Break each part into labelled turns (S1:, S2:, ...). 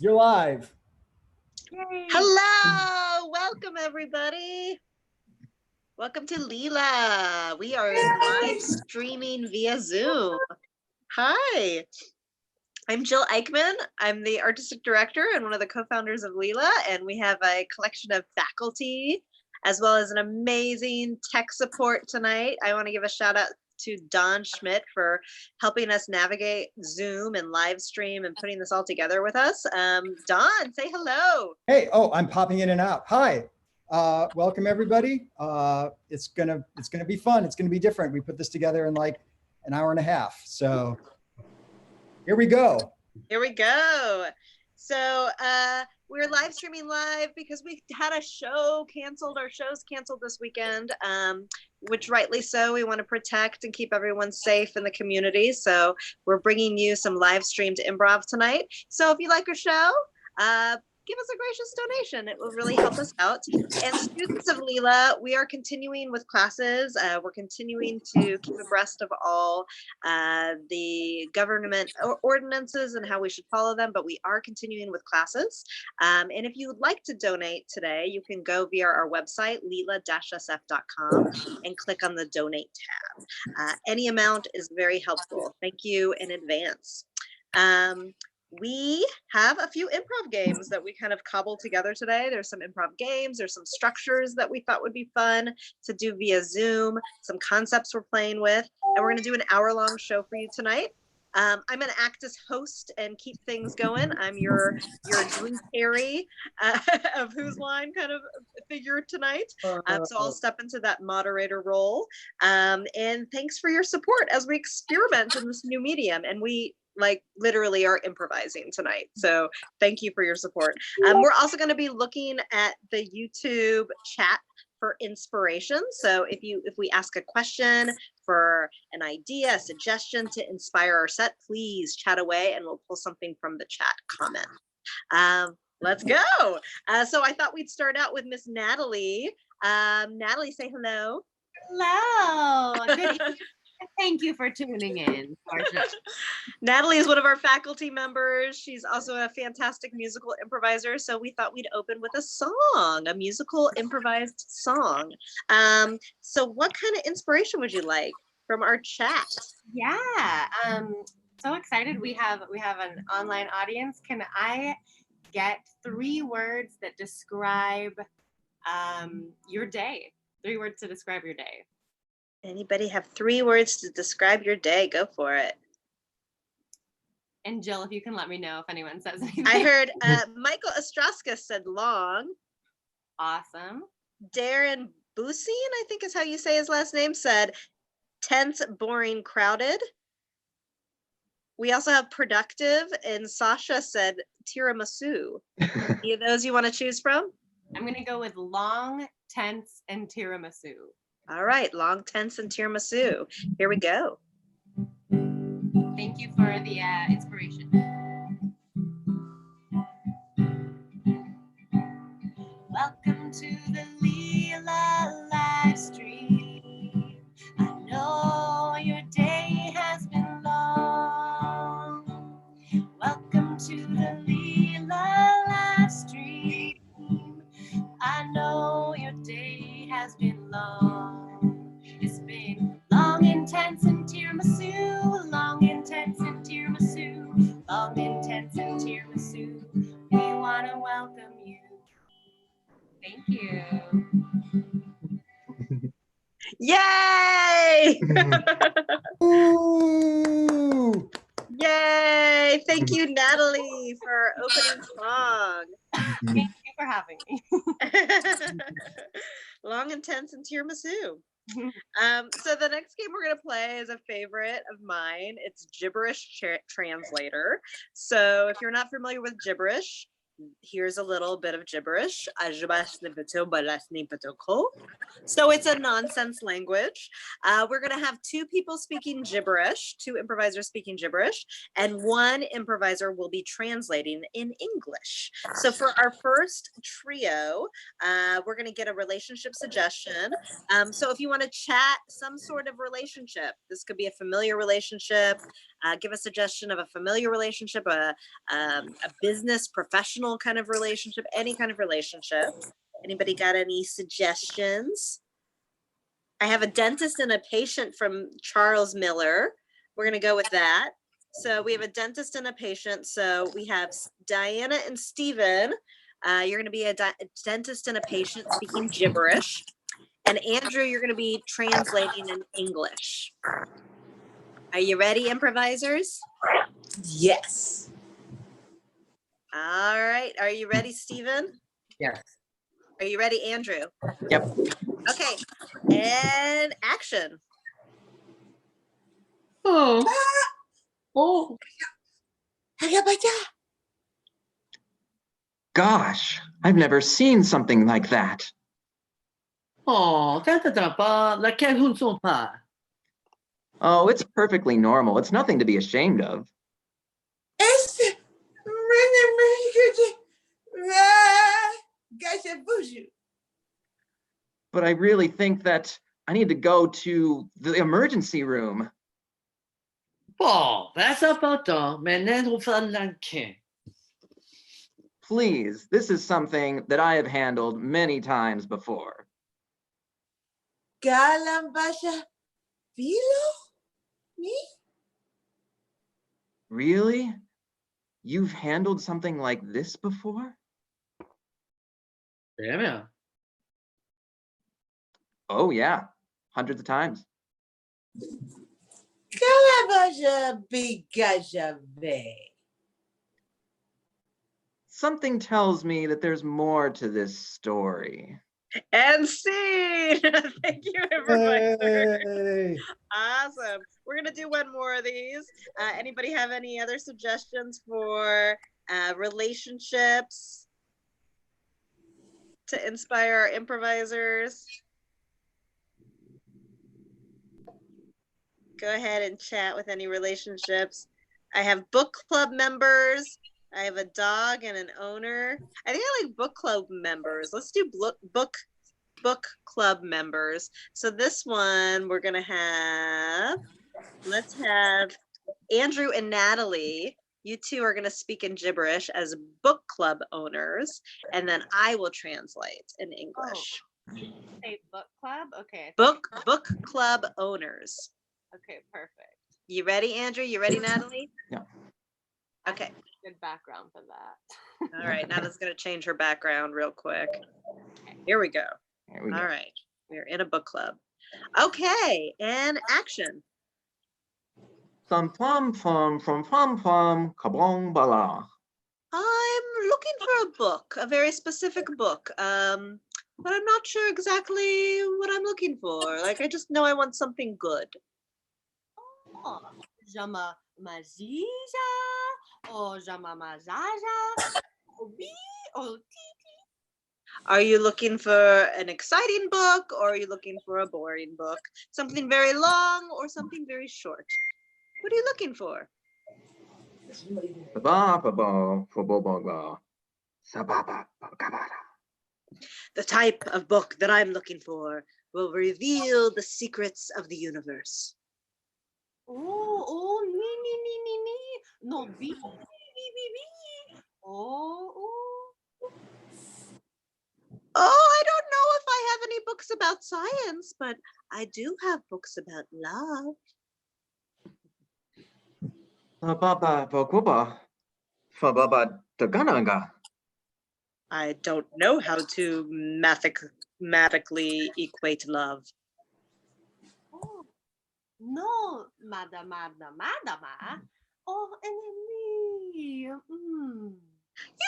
S1: You're live.
S2: Yay.
S3: Hello, welcome everybody. Welcome to Leela. We are live streaming via Zoom. Hi, I'm Jill Eichmann. I'm the artistic director and one of the co-founders of Leela, and we have a collection of faculty as well as an amazing tech support tonight. I want to give a shout out to Don Schmidt for helping us navigate Zoom and live stream and putting this all together with us. Don, say hello.
S1: Hey, I'm popping in and out. Hi, welcome everybody. It's gonna be fun. It's gonna be different. We put this together in like an hour and a half. So here we go.
S3: Here we go. So we're live streaming live because we had a show canceled. Our show's canceled this weekend, which rightly so. We want to protect and keep everyone safe in the community. So we're bringing you some live streamed improv tonight. So if you like our show, give us a gracious donation. It will really help us out. And students of Leela, we are continuing with classes. We're continuing to keep abreast of all the government ordinances and how we should follow them, but we are continuing with classes. And if you would like to donate today, you can go via our website, leela-sf.com, and click on the donate tab. Any amount is very helpful. Thank you in advance. We have a few improv games that we kind of cobbled together today. There's some improv games, there's some structures that we thought would be fun to do via Zoom, some concepts we're playing with, and we're gonna do an hour-long show for you tonight. I'm gonna act as host and keep things going. I'm your Drew Carey of Whose Line kind of figure tonight. So I'll step into that moderator role. And thanks for your support as we experiment in this new medium. And we literally are improvising tonight. So thank you for your support. We're also going to be looking at the YouTube chat for inspiration. So if we ask a question for an idea, a suggestion to inspire our set, please chat away and we'll pull something from the chat comment. Let's go. So I thought we'd start out with Miss Natalie. Natalie, say hello.
S2: Hello. Good evening. Thank you for tuning in.
S3: Natalie is one of our faculty members. She's also a fantastic musical improviser. So we thought we'd open with a song, a musical improvised song. So what kind of inspiration would you like from our chat?
S2: Yeah, so excited. We have an online audience. Can I get 3 words that describe your day? 3 words to describe your day.
S3: Anybody have 3 words to describe your day? Go for it.
S2: And Jill, if you can let me know if anyone says anything.
S3: I heard Michael Ostrowska said long.
S2: Awesome.
S3: Darren Busine, I think is how you say his last name, said tense, boring, crowded. We also have productive, and Sasha said tiramisu. Any of those you want to choose from?
S2: I'm going to go with long, tense, and tiramisu.
S3: All right, long, tense, and tiramisu. Here we go.
S2: Thank you for the inspiration. Welcome to the Leela live stream. I know your day has been long. Welcome to the Leela live stream. I know your day has been long. It's been long, intense, and tiramisu. Long, intense, and tiramisu. Long, intense, and tiramisu. We want to welcome you. Thank you.
S3: Yay!
S1: Ooh!
S3: Yay! Thank you, Natalie, for opening song.
S2: Thank you for having me.
S3: Long, intense, and tiramisu. So the next game we're going to play is a favorite of mine. It's Gibberish Translator. So if you're not familiar with gibberish, here's a little bit of gibberish. So it's a nonsense language. We're going to have two people speaking gibberish, two improvisers speaking gibberish, and one improviser will be translating in English. So for our first trio, we're going to get a relationship suggestion. So if you want to chat some sort of relationship, this could be a familiar relationship. Give a suggestion of a familiar relationship, a business, professional kind of relationship, any kind of relationship. Anybody got any suggestions? I have a dentist and a patient from Charles Miller. We're going to go with that. So we have a dentist and a patient. So we have Diana and Stephen. You're going to be a dentist and a patient speaking gibberish. And Andrew, you're going to be translating in English. Are you ready, improvisers?
S4: Yes.
S3: All right. Are you ready, Stephen?
S4: Yes.
S3: Are you ready, Andrew?
S4: Yep.
S3: Okay. And action.
S4: Oh. Oh.
S5: Gosh, I've never seen something like that.
S4: Oh, t'entends pas? Laquelle vous ne sont pas?
S5: Oh, it's perfectly normal. It's nothing to be ashamed of. But I really think that I need to go to the emergency room.
S4: Bon, ben c'est important. Maintenant, on fait l'enquête.
S5: Please, this is something that I have handled many times before.
S6: Galambasha Vilo? Me?
S5: Really? You've handled something like this before?
S4: Très bien.
S5: Oh yeah, hundreds of times.
S6: Galambasha Bigajave.
S5: Something tells me that there's more to this story.
S3: And scene. Thank you, improviser.
S1: Hey.
S3: Awesome. We're going to do one more of these. Anybody have any other suggestions for relationships to inspire our improvisers? Go ahead and chat with any relationships. I have book club members. I have a dog and an owner. I think I like book club members. Let's do book club members. So this one we're gonna have, let's have Andrew and Natalie. You two are gonna speak in gibberish as book club owners, and then I will translate in English.
S2: Say book club. Okay.
S3: Book club owners.
S2: Okay. Perfect.
S3: You ready, Andrew? You ready, Natalie?
S5: Yeah.
S3: Okay.
S2: Good background for that.
S3: All right. Natalie's gonna change her background real quick. Here we go.
S5: Here we go.
S3: All right. We're in a book club. Okay. And action.
S5: Thum plum plum from plum plum kablong bala.
S3: I'm looking for a book, a very specific book. But I'm not sure exactly what I'm looking for. Like, I just know I want something good.
S2: Oh, Jama Mazija or Jama Mazaja or B or T.
S3: Are you looking for an exciting book, or are you looking for a boring book? Something very long or something very short? What are you looking for?
S5: Ba ba ba ba ba ba ba. Sababa kabara.
S3: The type of book that I'm looking for will reveal the secrets of the universe.
S2: Oh, me. No, B. Oh.
S3: Oh, I don't know if I have any books about science, but I do have books about love.
S5: Sababa baguba. Fababa tagananga.
S3: I don't know how to mathematically equate love.
S2: Oh. No, madama. Oh, and me.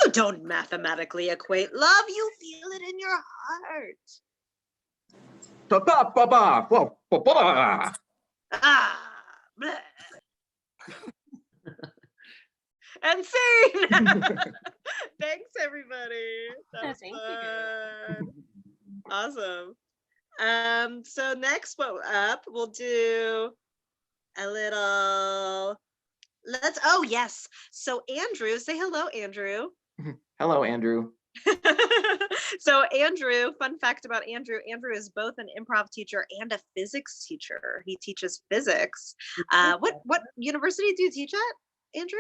S3: You don't mathematically equate love. You feel it in your heart.
S5: Ba ba ba ba ba ba.
S3: Ah. Bleh. And scene. Thanks, everybody. That was
S2: Thank you.
S3: fun. Awesome. So next up, we'll do a little, oh yes. So Andrew, say hello, Andrew.
S5: Hello, Andrew.
S3: So Andrew, fun fact about Andrew is both an improv teacher and a physics teacher. He teaches physics. What university do you teach at, Andrew?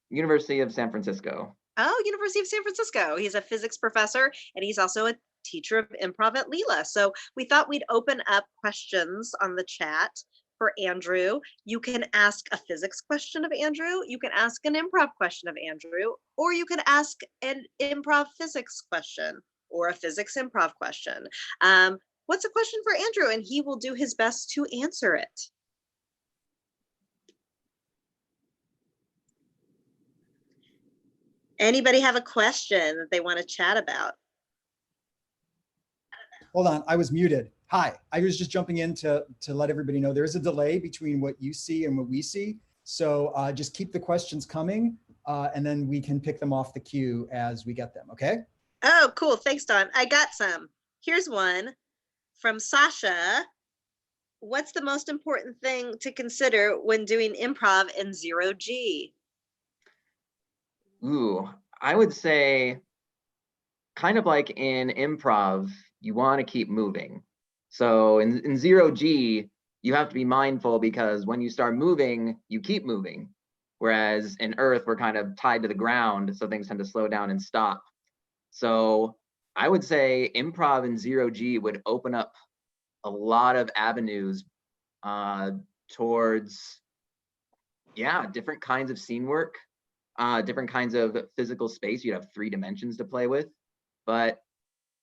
S5: University of San Francisco.
S3: Oh, University of San Francisco. He's a physics professor and he's also a teacher of improv at Leela. So we thought we'd open up questions on the chat for Andrew. You can ask a physics question of Andrew, you can ask an improv question of Andrew, or you can ask an improv physics question or a physics improv question. What's a question for Andrew? And he will do his best to answer it. Anybody have a question that they want to chat about?
S1: Hold on, I was muted. Hi, I was just jumping in to let everybody know there is a delay between what you see and what we see. So just keep the questions coming and then we can pick them off the queue as we get them, okay?
S3: Oh, cool. Thanks, Don. I got some. Here's one from Sasha. What's the most important thing to consider when doing improv in 0G?
S5: Ooh, I would say kind of like in improv, you want to keep moving. So in 0G, you have to be mindful because when you start moving, you keep moving. Whereas in Earth, we're kind of tied to the ground, so things tend to slow down and stop. So I would say improv in 0G would open up a lot of avenues towards, yeah, different kinds of scene work, different kinds of physical space. You have 3 dimensions to play with. But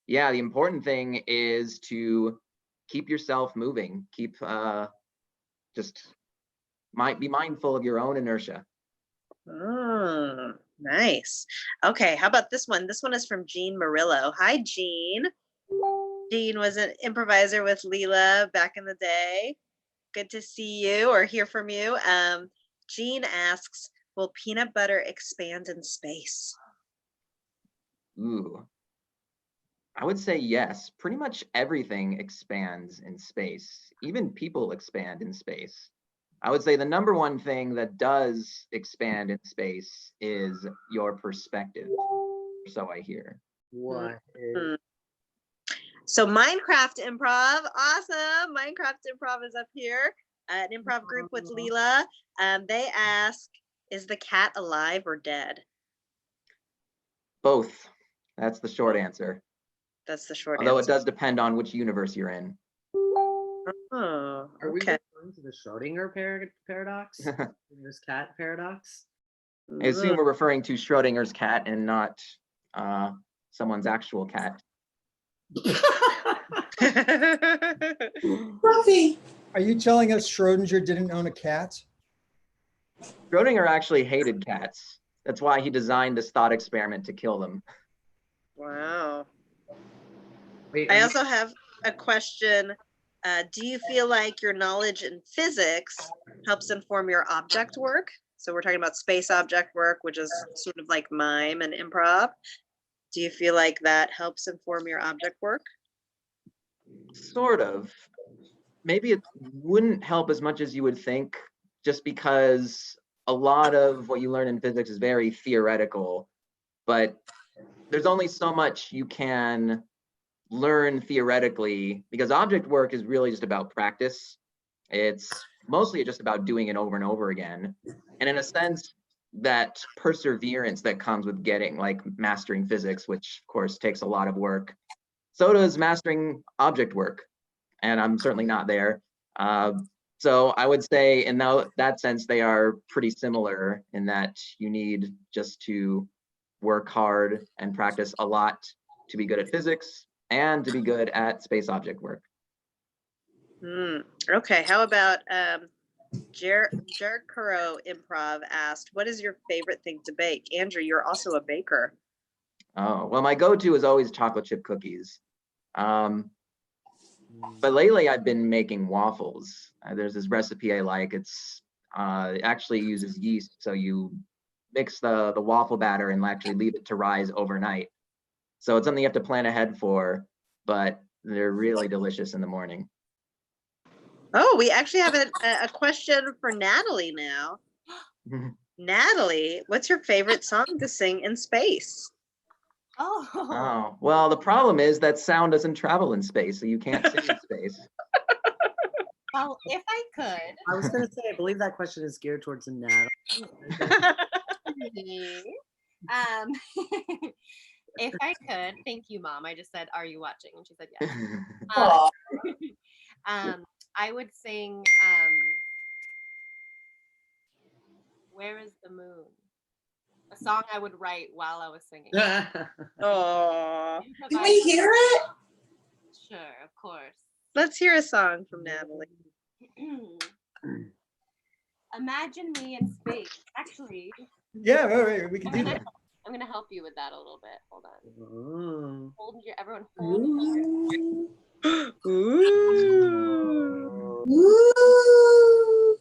S5: yeah, the important thing is to keep yourself moving. Keep be mindful of your own inertia.
S3: Oh, nice. Okay, how about this one? This one is from Jean Murillo. Hi, Jean. Jean was an improviser with Leela back in the day. Good to see you or hear from you. Jean asks, will peanut butter expand in space?
S5: Ooh, I would say yes. Pretty much everything expands in space. Even people expand in space. I would say the number one thing that does expand in space is your perspective. So I hear.
S4: What?
S3: So Minecraft Improv, awesome. Minecraft Improv is up here. An improv group with Leela. They ask, is the cat alive or dead?
S5: Both. That's the short answer.
S3: That's the short
S5: Although
S3: answer.
S5: it does depend on which universe you're in.
S3: Oh,
S4: Are we
S3: okay.
S4: referring to the Schrodinger paradox? This cat paradox?
S5: I assume we're referring to Schrodinger's cat and not someone's actual cat.
S6: Coffee.
S1: Are you telling us Schrodinger didn't own a cat?
S5: Schrodinger actually hated cats. That's why he designed this thought experiment to kill them.
S3: Wow.
S4: Wait,
S3: I also have a question. Do you feel like your knowledge in physics helps inform your object work? So we're talking about space object work, which is sort of like mime and improv. Do you feel like that helps inform your object work?
S5: Sort of. Maybe it wouldn't help as much as you would think, just because a lot of what you learn in physics is very theoretical, but there's only so much you can learn theoretically, because object work is really just about practice. It's mostly just about doing it over and over again. And in a sense, that perseverance that comes with mastering physics, which of course takes a lot of work, so does mastering object work. And I'm certainly not there. So I would say in that sense, they are pretty similar in that you need just to work hard and practice a lot to be good at physics and to be good at space object work.
S3: Okay, how about Jared Curro Improv asked, what is your favorite thing to bake? Andrew, you're also a baker.
S5: Oh, well, my go-to is always chocolate chip cookies. But lately I've been making waffles. There's this recipe I like. It actually uses yeast. So you mix the waffle batter and actually leave it to rise overnight. So it's something you have to plan ahead for, but they're really delicious in the morning.
S3: Oh, we actually have a question for Natalie now. Natalie, what's your favorite song to sing in space?
S5: Oh, well, the problem is that sound doesn't travel in space, so you can't sing in space.
S2: Well, if I could.
S4: I was gonna say, I believe that question is geared towards a Natalie.
S2: If I could, thank you, Mom. I just said, "Are you watching?" And she said, "Yes."
S6: Aw.
S2: I would sing "Where Is the Moon," a song I would write while I was singing.
S3: Oh,
S6: Can we hear it?
S2: Sure, of course.
S3: let's hear a song from Natalie.
S2: Imagine me in space. Actually,
S1: Yeah, wait, we can do that.
S2: I'm gonna help you with that a little bit. Hold on.
S4: Ooh.
S2: Everyone hold your
S3: Ooh.
S6: Ooh.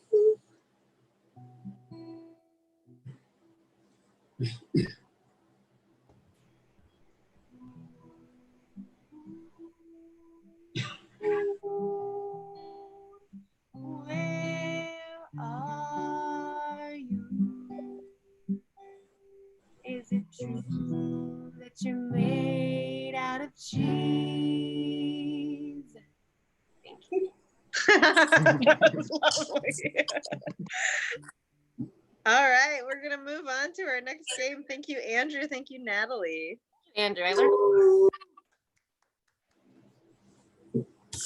S2: Where are you? Is it true that you're made out of cheese? Thank you.
S3: That was lovely. All right, we're gonna move on to our next game. Thank you, Andrew. Thank you, Natalie.
S2: Andrew, I learned.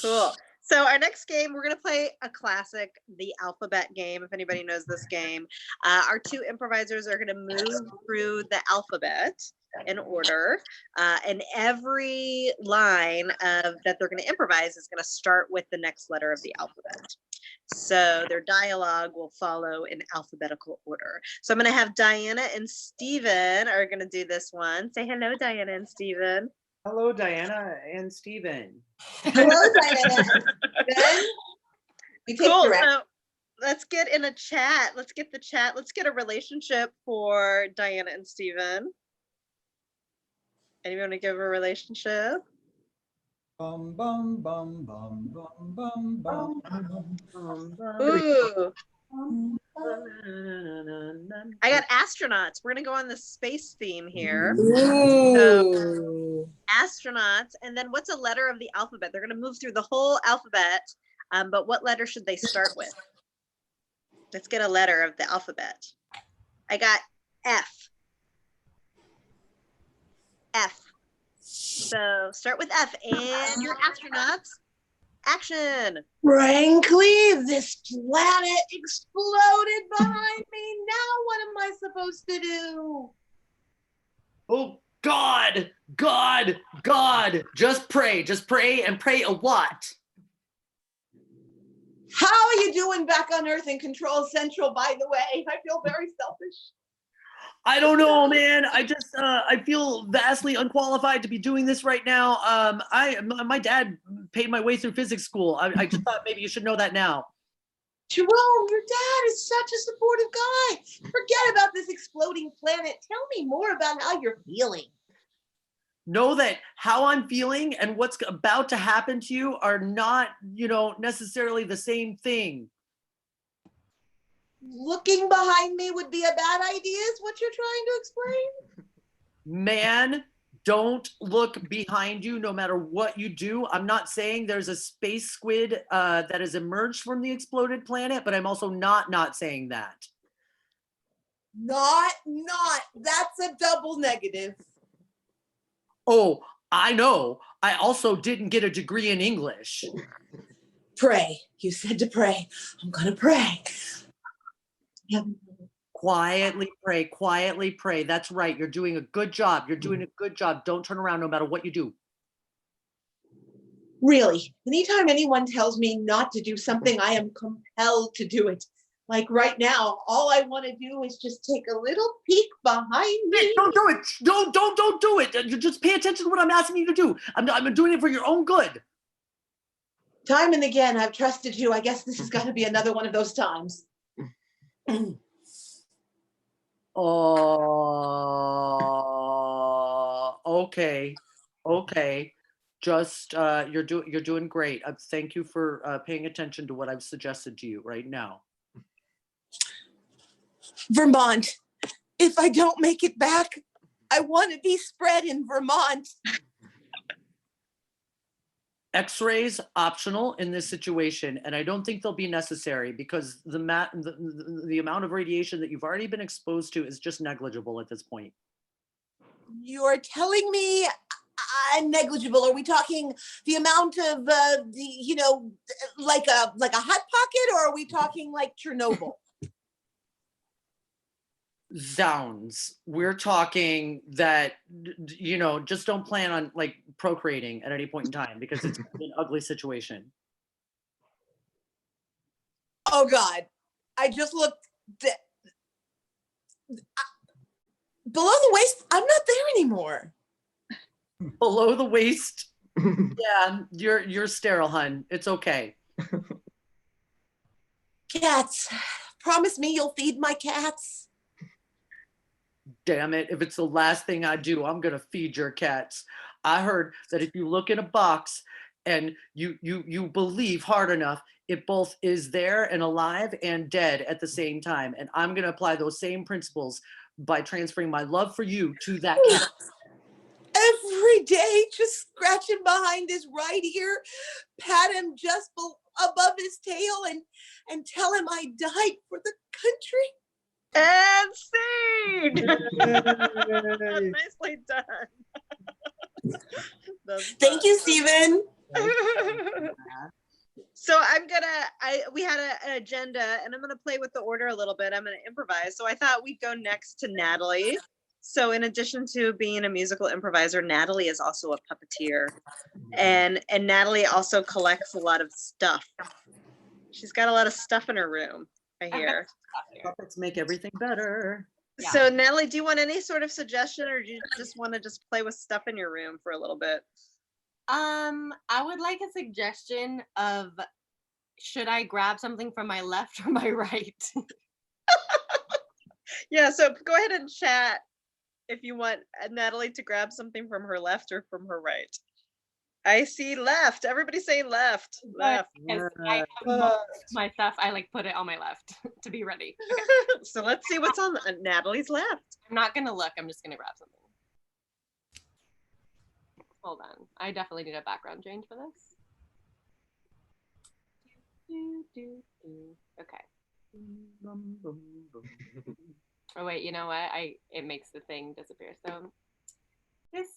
S3: Cool. So our next game, we're gonna play a classic, the alphabet game. If anybody knows this game, our two improvisers are gonna move through the alphabet in order, and every line that they're gonna improvise is gonna start with the next letter of the alphabet. So their dialogue will follow in alphabetical order. So I'm gonna have Diana and Steven are gonna do this one. Say hello, Diana and Steven.
S4: Hello, Diana and Steven.
S6: Hello, Diana. Then we take
S3: Cool.
S6: direct.
S3: So let's get in a chat. Let's get the chat. Let's get a relationship for Diana and Steven. Anyone want to give a relationship?
S1: Bum bum bum bum bum bum bum.
S3: Ooh, I got astronauts. We're gonna go on the space theme here.
S6: Ooh.
S3: Astronauts, and then what's a letter of the alphabet? They're gonna move through the whole alphabet, but what letter should they start with? Let's get a letter of the alphabet. I got F. F. So start with F, and your astronauts, action.
S6: Frankly, this planet exploded behind me. Now what am I supposed to do?
S4: Oh, God, God, God. Just pray and pray a lot.
S6: How are you doing back on Earth in Control Central, by the way? I feel very selfish.
S4: I don't know, man. I feel vastly unqualified to be doing this right now. My dad paid my way through physics school. I just thought maybe you should know that now.
S6: Jerome, your dad is such a supportive guy. Forget about this exploding planet. Tell me more about how you're feeling.
S4: Know that how I'm feeling and what's about to happen to you are not, necessarily the same thing.
S6: Looking behind me would be a bad idea, is what you're trying to explain?
S4: Man, don't look behind you no matter what you do. I'm not saying there's a space squid that has emerged from the exploded planet, but I'm also not saying that.
S6: Not. That's a double negative.
S4: Oh, I know. I also didn't get a degree in English.
S6: Pray. You said to pray. I'm gonna pray. Yeah.
S4: Quietly pray. That's right. You're doing a good job. Don't turn around no matter what you do.
S6: Really, anytime anyone tells me not to do something, I am compelled to do it. Like right now, all I want to do is just take a little peek behind me.
S4: Don't do it. Don't do it. You just pay attention to what I'm asking you to do. I'm doing it for your own good.
S6: Time and again, I've trusted you. I guess this is going to be another one of those times.
S4: Oh, okay. Okay. Just you're doing great. Thank you for paying attention to what I've suggested to you right now.
S6: Vermont. If I don't make it back, I want to be spread in Vermont.
S4: X-rays optional in this situation, and I don't think they'll be necessary because the amount of radiation that you've already been exposed to is just negligible at this point.
S6: You're telling me I'm negligible. Are we talking the amount of like a hot pocket, or are we talking like Chernobyl?
S4: Zounds. We're talking that, just don't plan on like procreating at any point in time because it's an ugly situation.
S6: Oh God, I just looked below the waist. I'm not there anymore.
S4: Below the waist. Yeah, you're sterile, hun. It's okay.
S6: Cats, promise me you'll feed my cats.
S4: Damn it, if it's the last thing I do, I'm gonna feed your cats. I heard that if you look in a box and you believe hard enough, it both is there and alive and dead at the same time. And I'm gonna apply those same principles by transferring my love for you to that cat.
S6: Every day, just scratching behind his right ear, pat him just above his tail, and tell him I died for the country.
S3: And scene.
S1: Yay.
S3: Nicely done.
S6: Thank you, Stephen.
S3: So we had an agenda, and I'm gonna play with the order a little bit. I'm gonna improvise. So I thought we'd go next to Natalie. So in addition to being a musical improviser, Natalie is also a puppeteer, and Natalie also collects a lot of stuff. She's got a lot of stuff in her room, I hear.
S4: Puppets make everything better.
S2: Yeah.
S3: So Natalie, do you want any sort of suggestion, or do you just want to just play with stuff in your room for a little bit?
S2: I would like a suggestion of, should I grab something from my left or my right?
S3: Yeah, so go ahead and chat if you want Natalie to grab something from her left or from her right. I see left. Everybody's saying left. Left.
S2: Because I have most of my stuff, I like put it on my left to be ready. Okay.
S3: So let's see what's on Natalie's left.
S2: I'm not gonna look, I'm just gonna grab something. Hold on, I definitely need a background change for this. Okay. Oh wait, you know what? It makes the thing disappear. So this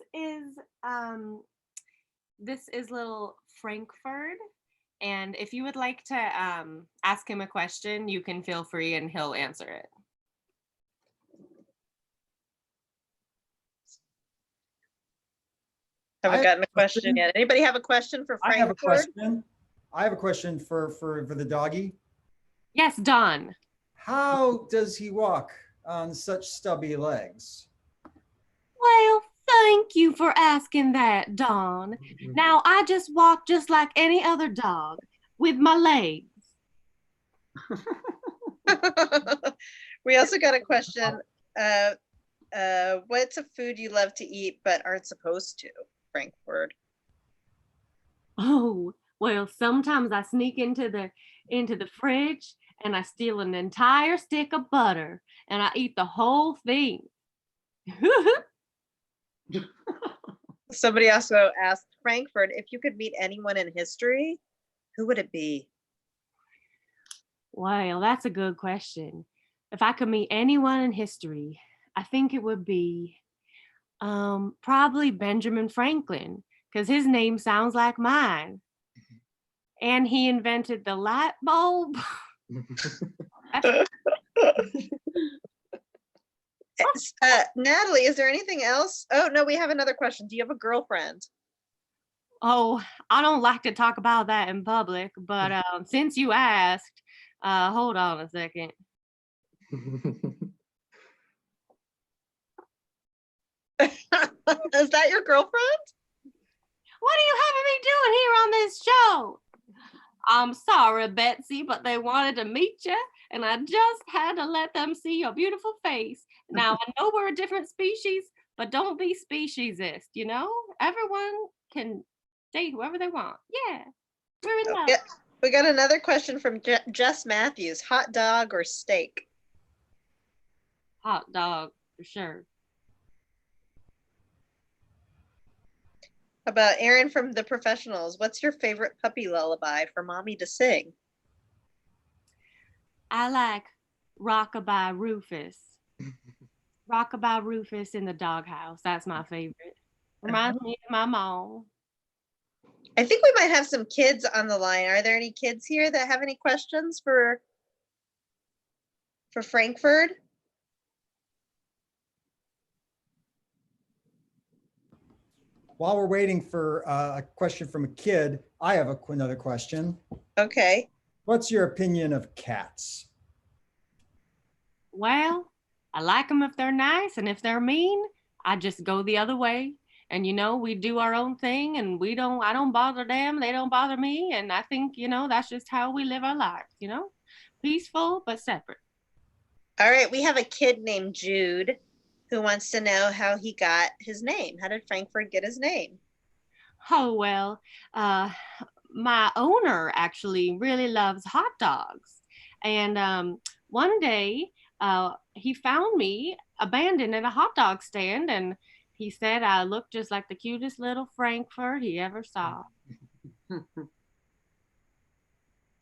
S2: is little Frankfurt, and if you would like to ask him a question, you can feel free and he'll answer it.
S3: Haven't gotten a question yet. Anybody have a question for
S1: I have a
S3: Frankfurt?
S1: question. I have a question for the doggy.
S2: Yes, Don.
S1: How does he walk on such stubby legs?
S2: Well, thank you for asking that, Don. Now, I just walk just like any other dog with my legs.
S3: We also got a question. What's a food you love to eat but aren't supposed to? Frankfurt.
S2: Oh, well, sometimes I sneak into the fridge and I steal an entire stick of butter and I eat the whole thing.
S3: Somebody also asked Frankfurt, if you could meet anyone in history, who would it be?
S2: Well, that's a good question. If I could meet anyone in history, I think it would be probably Benjamin Franklin, because his name sounds like mine. And he invented the light bulb.
S3: Natalie, is there anything else? Oh, no, we have another question. Do you have a girlfriend?
S2: Oh, I don't like to talk about that in public, but since you asked, hold on a second.
S3: Is that your girlfriend?
S2: What are you having me doing here on this show? I'm sorry, Betsy, but they wanted to meet you, and I just had to let them see your beautiful face. Now, I know we're a different species, but don't be speciesist, you know? Everyone can date whoever they want. Yeah, we're in love.
S3: Yeah, we got another question from Jess Matthews. Hot dog or steak?
S2: Hot dog, for sure.
S3: About Aaron from The Professionals. What's your favorite puppy lullaby for mommy to sing?
S2: I like Rockabye Rufus. Rockabye Rufus in the doghouse. That's my favorite. Reminds me of my mom.
S3: I think we might have some kids on the line. Are there any kids here that have any questions for Frankfurt?
S1: While we're waiting for a question from a kid, I have another question.
S3: Okay.
S1: What's your opinion of cats?
S2: Well, I like them if they're nice, and if they're mean, I just go the other way. And we do our own thing, and I don't bother them, they don't bother me, and I think, that's just how we live our lives, peaceful but separate.
S3: All right, we have a kid named Jude who wants to know how he got his name. How did Frankfurt get his name?
S2: Oh, well, my owner actually really loves hot dogs. And one day he found me abandoned at a hot dog stand, and he said I looked just like the cutest little Frankfurt he ever saw.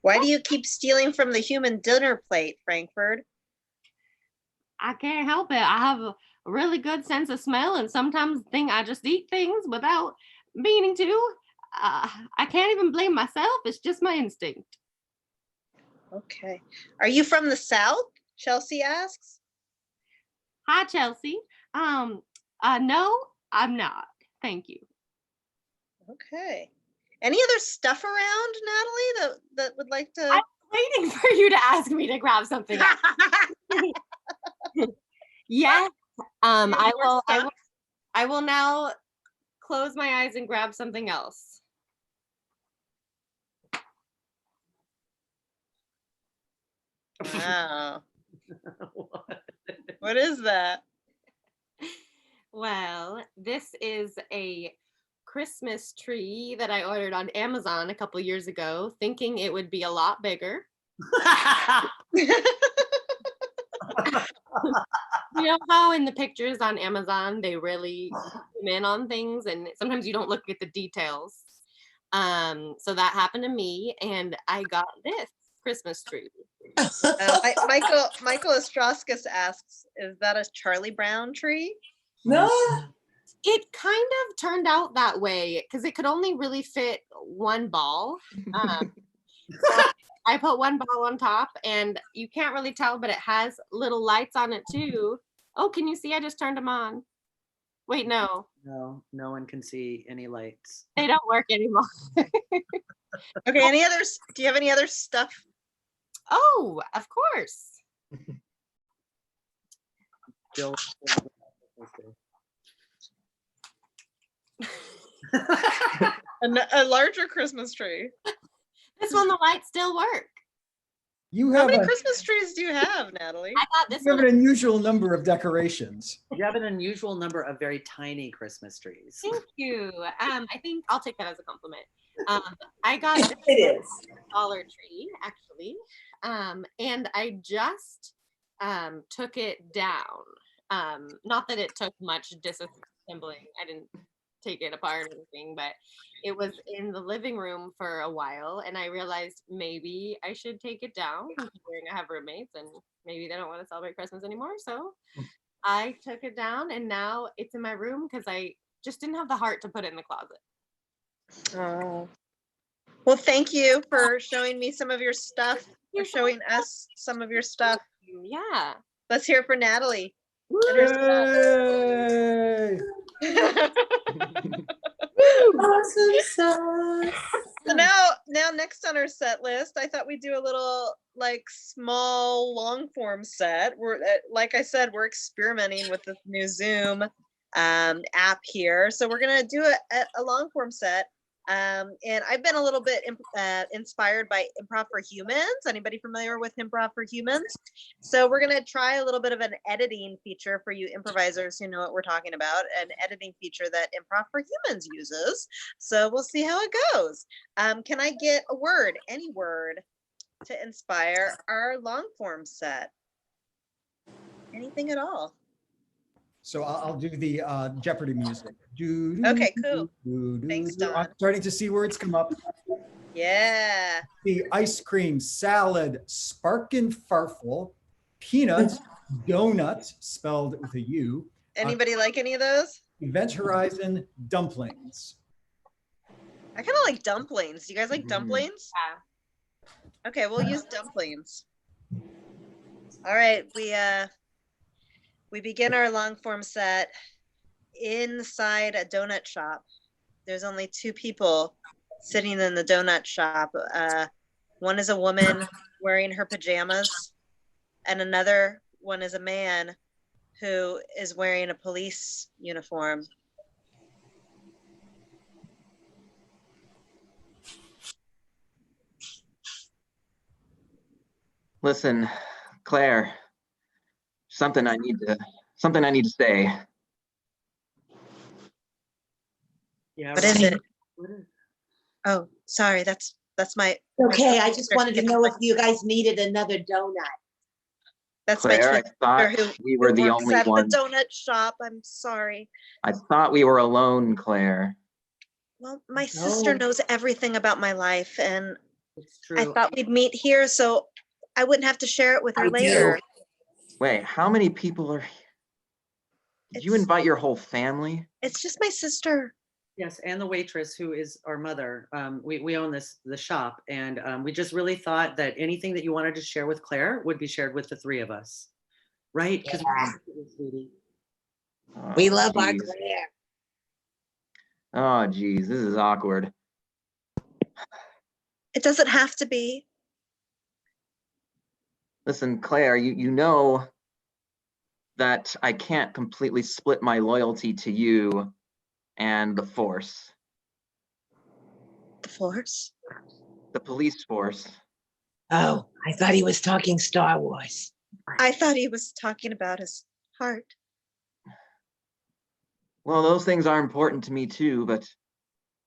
S3: Why do you keep stealing from the human dinner plate, Frankfurt?
S2: I can't help it. I have a really good sense of smell, and sometimes I just eat things without meaning to. I can't even blame myself. It's just my instinct.
S3: Okay. Are you from the South? Chelsea asks.
S2: Hi, Chelsea. No, I'm not. Thank you.
S3: Okay. Any other stuff around, Natalie, that would like to?
S2: I'm waiting for you to ask me to grab something else. Yes. I will now close my eyes and grab something else.
S3: Wow. What is that?
S2: Well, this is a Christmas tree that I ordered on Amazon a couple years ago, thinking it would be a lot bigger. You know how in the pictures on Amazon, they really zoom in on things, and sometimes you don't look at the details. So that happened to me, and I got this Christmas tree.
S3: Michael Ostrowskis asks, is that a Charlie Brown tree?
S6: No.
S2: It kind of turned out that way because it could only really fit one ball. So I put one ball on top, and you can't really tell, but it has little lights on it too. Oh, can you see? I just turned them on. Wait, no.
S4: No one can see any lights.
S2: They don't work anymore.
S3: Okay, do you have any other stuff?
S2: Oh, of course.
S4: Jill.
S3: A larger Christmas tree.
S2: This one, the lights still work.
S3: How many Christmas trees do you have, Natalie?
S2: I got this
S1: You have
S2: one.
S1: an unusual number of decorations.
S4: You have an unusual number of very tiny Christmas trees.
S2: Thank you. I think I'll take that as a compliment. I got this
S6: It is.
S2: Dollar Tree, actually. And I just took it down. Not that it took much disassembling. I didn't take it apart or anything, but it was in the living room for a while, and I realized maybe I should take it down, considering I have roommates and maybe they don't want to celebrate Christmas anymore. So I took it down, and now it's in my room because I just didn't have the heart to put it in the closet.
S3: Oh. Well, thank you for showing me some of your stuff. You're showing us some of your stuff.
S2: Yeah.
S3: Let's hear it for Natalie.
S1: Yay!
S6: Awesome sauce.
S3: So now next on our set list, I thought we'd do a little small long form set. We're like I said, we're experimenting with this new Zoom app here. So we're gonna do a long form set. And I've been a little bit inspired by Improv for Humans. Anybody familiar with Improv for Humans? So we're going to try a little bit of an editing feature for you improvisers who know what we're talking about, an editing feature that Improv for Humans uses. So we'll see how it goes. Can I get a word, any word, to inspire our long form set? Anything at all?
S1: So I'll do the Jeopardy music.
S3: Okay, cool. Thanks, Don.
S1: I'm starting to see words come up.
S3: Yeah.
S1: The ice cream, salad, sparkin' farfel, peanut, donut, spelled with a U.
S3: Anybody like any of those?
S1: Event Horizon, dumplings.
S3: I kind of like dumplings. Do you guys like dumplings?
S2: Yeah.
S3: Okay, we'll use dumplings. All right, we begin our long form set inside a donut shop. There's only two people sitting in the donut shop. One is a woman wearing her pajamas, and another one is a man who is wearing a police uniform.
S5: Listen, Claire, something I need to say.
S4: Yeah.
S3: What is it? Oh, sorry, that's my.
S6: Okay, I just wanted to know if you guys needed another donut.
S3: That's
S5: Claire,
S3: my
S5: I thought
S3: twin sister
S5: we were
S3: who
S5: the
S3: works
S5: only
S3: at
S5: ones.
S3: the donut shop. I'm sorry.
S5: I thought we were alone, Claire.
S3: Well, my sister knows everything about my life, and
S4: It's true.
S3: I thought we'd meet here so I wouldn't have to share it with her
S6: I
S3: later.
S5: Wait, how many people are here? Did you
S3: It's-
S5: invite your whole family?
S3: It's just my sister.
S4: Yes, and the waitress who is our mother. We own the shop, and we just really thought that anything that you wanted to share with Claire would be shared with the three of us, right? Because
S6: Yeah.
S4: sweetie.
S5: Oh,
S6: We love our
S5: geez.
S6: Claire.
S5: Oh, geez, this is awkward.
S3: It doesn't have to be.
S5: Listen, Claire, you know that I can't completely split my loyalty to you and the force,
S3: The Force.
S5: the police force.
S6: Oh, I thought he was talking Star Wars.
S3: I thought he was talking about his heart.
S5: Well, those things are important to me too, but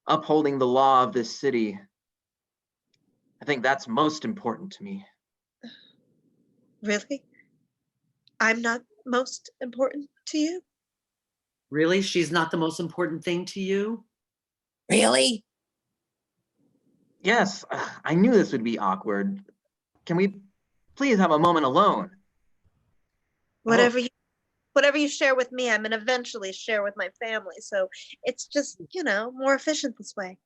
S5: upholding the law of this city, I think that's most important to me.
S3: Really? I'm not most important to you?
S4: Really, she's not the most important thing to you?
S6: Really?
S5: Yes, I knew this would be awkward. Can we please have a moment alone?
S3: Whatever you share with me, I'm gonna eventually share with my family. So it's just, more efficient this way.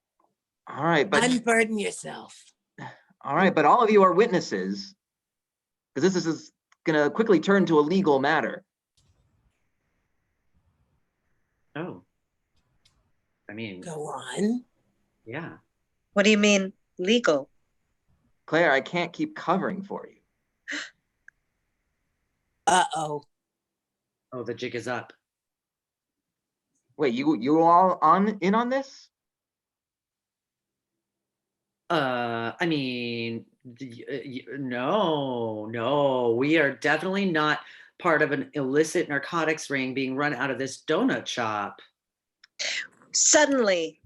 S5: All right, but
S6: Unburden yourself.
S5: all of you are witnesses, because this is gonna quickly turn to a legal matter.
S4: Oh. I mean,
S6: Go on.
S4: yeah.
S3: What do you mean legal?
S5: Claire, I can't keep covering for you.
S6: Uh-oh.
S4: Oh, the jig is up.
S5: Wait, you all in on this?
S4: I mean, no, we are definitely not part of an illicit narcotics ring being run out of this donut shop.
S3: Suddenly,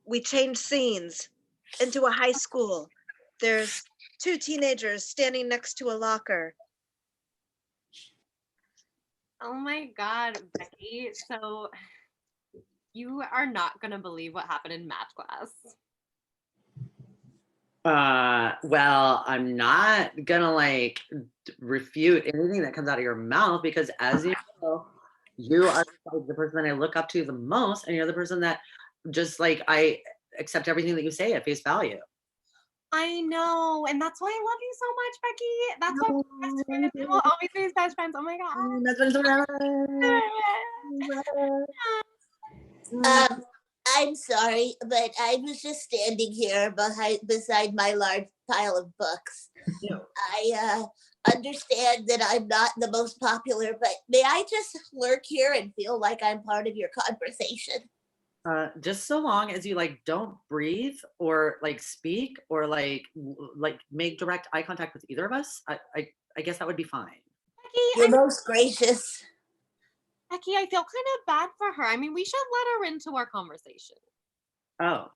S3: we change scenes into a high school. There's two teenagers standing next to a locker.
S2: Oh my God, Becky. So you are not going to believe what happened in math class.
S4: Well, I'm not gonna refute anything that comes out of your mouth, because as you know, you are the person that I look up to the most, and you're the person that just I accept everything that you say at face value.
S2: I know, and that's why I love you so much, Becky. That's why we're best friends. And we'll always be best friends. Oh my God.
S6: I'm sorry, but I was just standing here beside my large pile of books. I understand that I'm not the most popular, but may I just lurk here and feel like I'm part of your conversation?
S4: Just so long as you like don't breathe or like speak or like make direct eye contact with either of us, I guess that would be fine.
S6: You're most gracious.
S2: Becky, I feel kind of bad for her. I mean, we should let her into our conversation.
S4: Oh,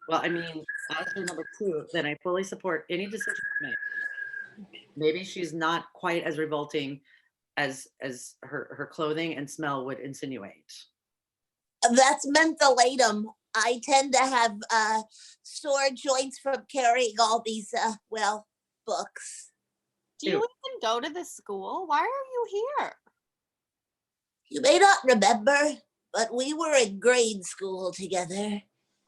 S4: well, I mean, as for number two, then I fully support any decision you make. Maybe she's not quite as revolting as her clothing and smell would insinuate.
S6: That's mentholatum. I tend to have sore joints from carrying all these, books.
S2: Do you even go to this school? Why are you here?
S6: You may not remember, but we were in grade school together.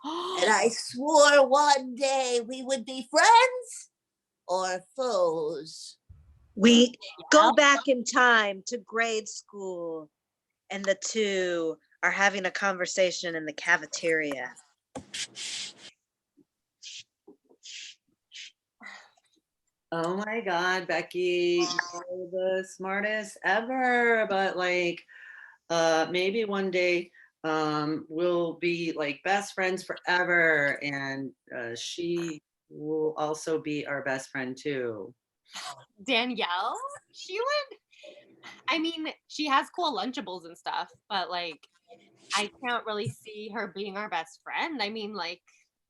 S6: And I swore one day we would be friends or foes.
S3: We go back in time to grade school, and the two are having a conversation in the cafeteria.
S4: Oh my God, Becky, you're the smartest ever. But like, maybe one day we'll be like best friends forever, and she will also be our best friend too.
S2: Danielle? She would, I mean, she has cool Lunchables and stuff, but like, I can't really see her being our best friend. I mean, like,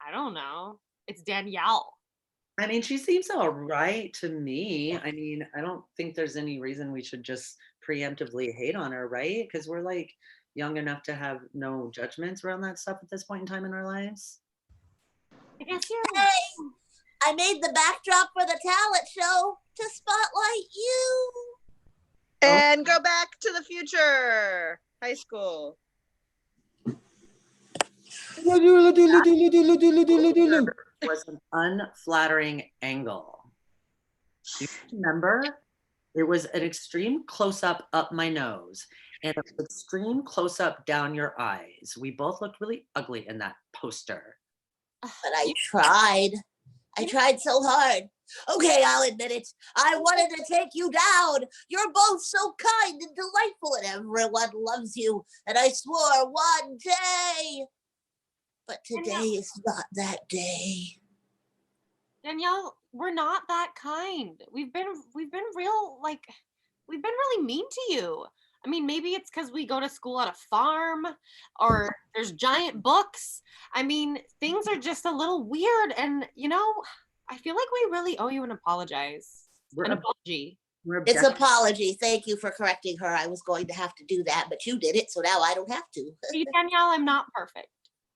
S2: I don't know. It's Danielle.
S4: I mean, she seems all right to me. I mean, I don't think there's any reason we should just preemptively hate on her, right? Because we're like young enough to have no judgments around that stuff at this point in time in our lives.
S2: I guess you're
S6: Hey, I made the backdrop for the talent show to spotlight you.
S3: And go back to the future. High school.
S4: Was an unflattering angle. Do you remember? It was an extreme close-up up my nose and an extreme close-up down your eyes. We both looked really ugly in that poster.
S6: But I tried. I tried so hard. Okay, I'll admit it. I wanted to take you down. You're both so kind and delightful, and everyone loves you. And I swore one day. But today is not that day.
S2: Danielle, we're not that kind. We've been real, like, we've been really mean to you. I mean, maybe it's because we go to school at a farm or there's giant books. I mean, things are just a little weird. And, you know, I feel like we really owe you an apologize. An apology.
S6: It's an apology. Thank you for correcting her. I was going to have to do that, but you did it, so now I don't have to.
S2: See, Danielle, I'm not perfect.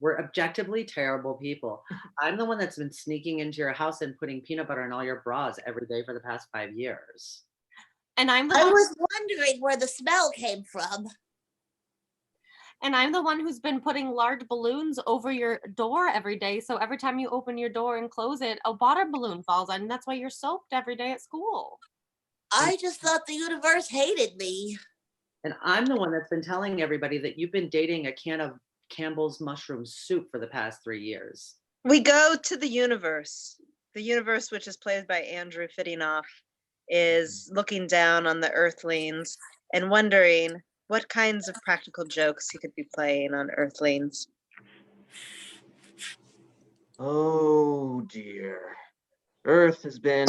S4: We're objectively terrible people. I'm the one that's been sneaking into your house and putting peanut butter in all your bras every day for the past 5 years.
S2: And I'm the
S6: I
S2: one,
S6: was wondering where the smell came from.
S2: and I'm the one who's been putting large balloons over your door every day. So every time you open your door and close it, a water balloon falls on, and that's why you're soaked every day at school.
S6: I just thought the universe hated me.
S4: And I'm the one that's been telling everybody that you've been dating a can of Campbell's mushroom soup for the past 3 years.
S3: We go to the universe. The universe, which is played by Andrew Fitinoff, is looking down on the Earthlings and wondering what kinds of practical jokes he could be playing on Earthlings.
S5: Oh dear. Earth has been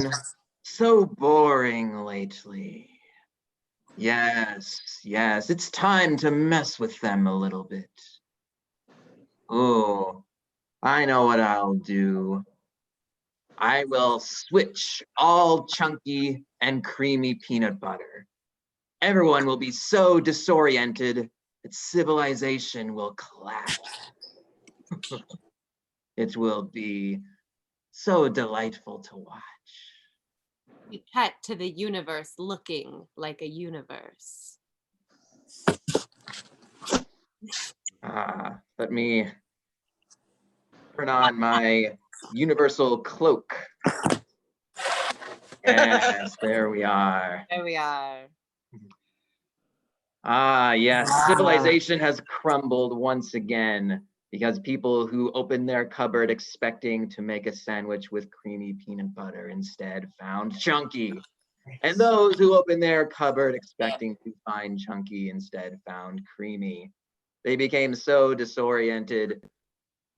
S5: so boring lately. Yes, it's time to mess with them a little bit. Oh, I know what I'll do. I will switch all chunky and creamy peanut butter. Everyone will be so disoriented that civilization will collapse. It will be so delightful to watch.
S2: We cut to the universe looking like a universe.
S5: Let me turn on my universal cloak. Yes, there we are.
S2: There we are.
S5: Yes, civilization has crumbled once again because people who opened their cupboard expecting to make a sandwich with creamy peanut butter instead found chunky. And those who opened their cupboard expecting to find chunky instead found creamy. They became so disoriented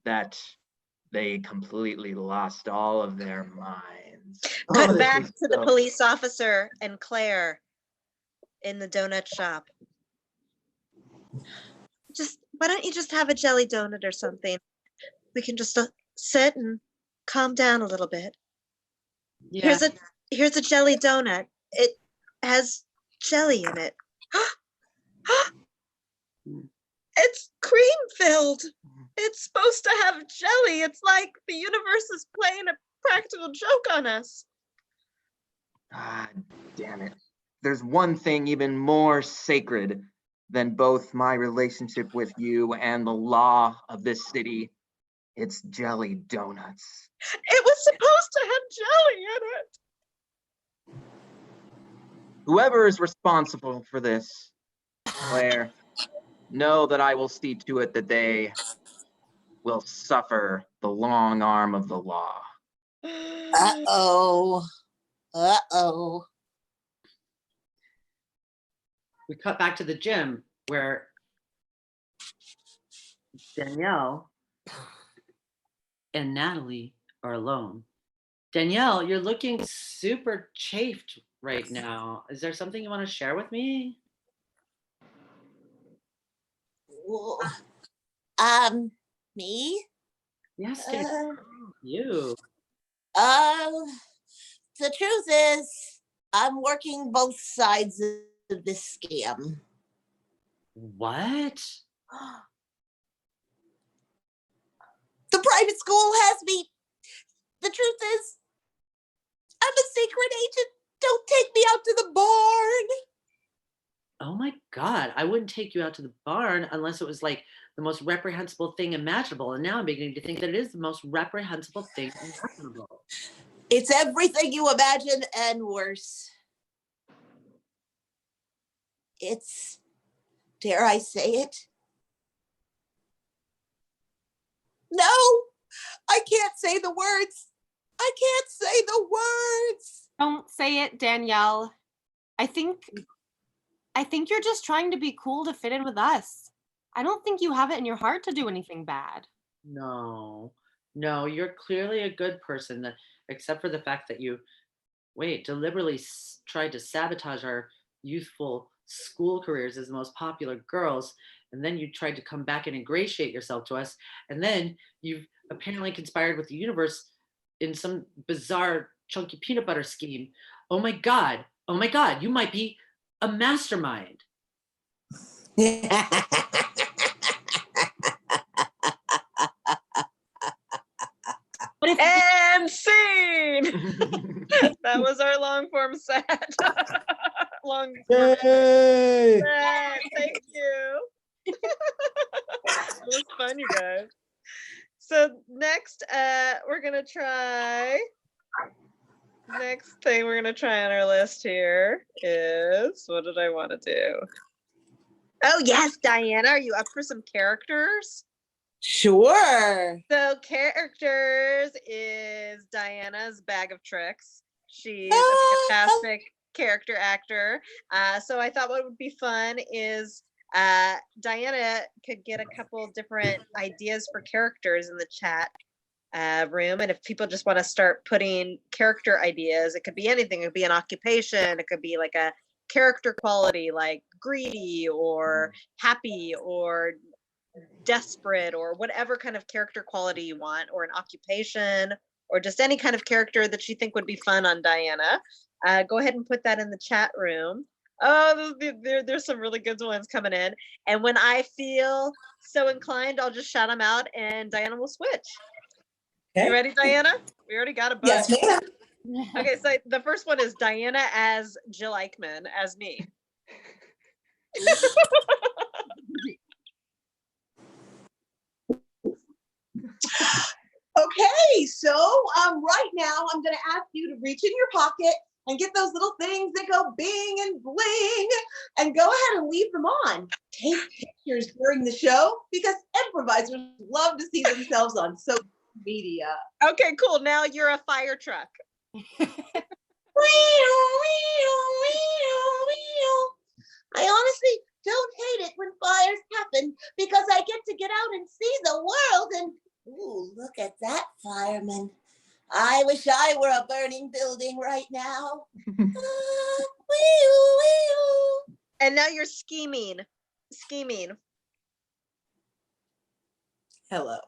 S5: that they completely lost all of their minds. Oh,
S3: Cut
S5: this
S3: back
S5: was
S3: to the
S5: so-
S3: police officer and Claire in the donut shop. Just why don't you just have a jelly donut or something? We can just sit and calm down a little bit.
S4: Yeah.
S3: Here's a jelly donut. It has jelly in it. It's cream filled. It's supposed to have jelly. It's like the universe is playing a practical joke on us.
S5: Ah, damn it. There's one thing even more sacred than both my relationship with you and the law of this city. It's jelly donuts.
S3: It was supposed to have jelly in it.
S5: Whoever is responsible for this, Claire, know that I will see to it that they will suffer the long arm of the law.
S6: Uh-oh. Uh-oh.
S4: We cut back to the gym where Danielle and Natalie are alone. Danielle, you're looking super chafed right now. Is there something you want to share with me?
S6: Ooh. Me?
S4: Yes,
S6: Uh,
S4: Danielle, you.
S6: the truth is, I'm working both sides of this scam.
S4: What?
S6: The private school has me. The truth is, I'm a secret agent. Don't take me out to the barn.
S4: Oh my God, I wouldn't take you out to the barn unless it was like the most reprehensible thing imaginable. And now I'm beginning to think that it is the most reprehensible thing imaginable.
S6: It's everything you imagine and worse. It's, dare I say it? No, I can't say the words. I can't say the words.
S2: Don't say it, Danielle. I think you're just trying to be cool to fit in with us. I don't think you have it in your heart to do anything bad.
S4: No, you're clearly a good person, that, except for the fact that you, deliberately tried to sabotage our youthful school careers as the most popular girls. And then you tried to come back and ingratiate yourself to us. And then you've apparently conspired with the universe in some bizarre chunky peanut butter scheme. Oh my God, you might be a mastermind.
S2: But if
S3: And scene. That was our long form set. Long form
S1: Yay!
S3: set. Thank you. That was fun, you guys. So next, we're gonna try. Next thing we're gonna try on our list here is, what did I want to do? Oh yes, Diana, are you up for some characters?
S6: Sure.
S3: So characters is Diana's bag of tricks. She's a fantastic character actor. So I thought what would be fun is Diana could get a couple different ideas for characters in the chat room. And if people just want to start putting character ideas, it could be anything. It could be an occupation. It could be like a character quality like greedy or happy or desperate or whatever kind of character quality you want, or an occupation, or just any kind of character that you think would be fun on Diana. Go ahead and put that in the chat room. Oh, there's some really good ones coming in. And when I feel so inclined, I'll just shout them out and Diana will switch.
S6: Okay.
S3: You ready, Diana? We already got a bunch.
S6: Yes, ma'am.
S3: Okay, so the first one is Diana as Jill Eichmann, as me.
S6: Okay, so right now I'm going to ask you to reach in your pocket and get those little things that go bing and bling and go ahead and leave them on. Take pictures during the show because improvisers love to see themselves on social media.
S3: Okay, cool. Now you're a fire truck.
S6: I honestly don't hate it when fires happen because Look at that, fireman. I wish I were a burning building right now. Wee-oo, wee-oo.
S3: And now you're scheming. Scheming.
S7: Hello.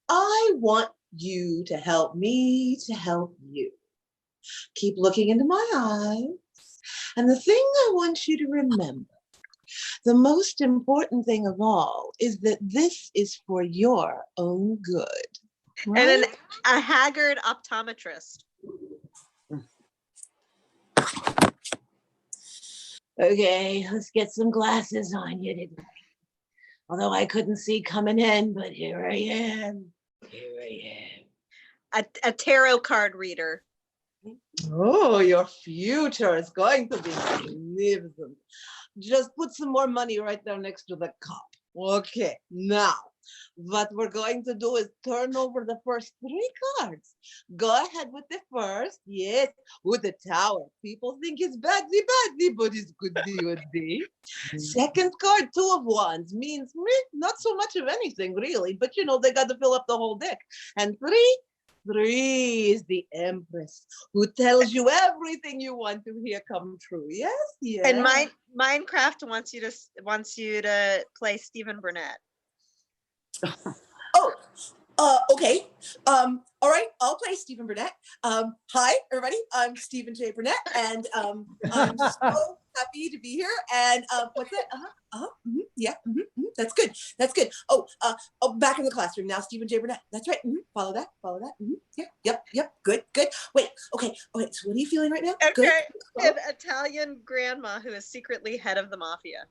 S7: I want you to help me to help you. Keep looking into my eyes. And the thing I want you to remember, the most important thing of all, is that this is for your own good. Right?
S3: And a haggard optometrist.
S6: Okay, let's get some glasses on you today. Although I couldn't see coming in, but here I am. Here I am.
S3: A tarot card reader.
S7: Oh, your future is going to be magnificent. Just put some more money right there next to the cup. Okay, now, what we're going to do is turn over the first 3 cards. Go ahead with the first. Yes, with the tower. People think it's badly, but it's goody. Second card, 2 of wands, means not so much of anything, really. But, you know, they got to fill up the whole deck. And 3 is the Empress, who tells you everything you want to hear come true. Yes, yes.
S3: And Minecraft wants you to play Stephen Burnett.
S7: Okay. All right, I'll play Stephen Burnett. Hi, everybody. I'm Stephen J. Burnett, and I'm so happy to be here. And what's that? Yeah. That's good. That's good. Oh, back in the classroom now, Stephen J. Burnett. That's right. Follow that. Yeah. Yep. Good. Wait. Okay. So what are you feeling right now?
S3: Okay.
S7: Good.
S3: An Italian grandma who is secretly head of the mafia.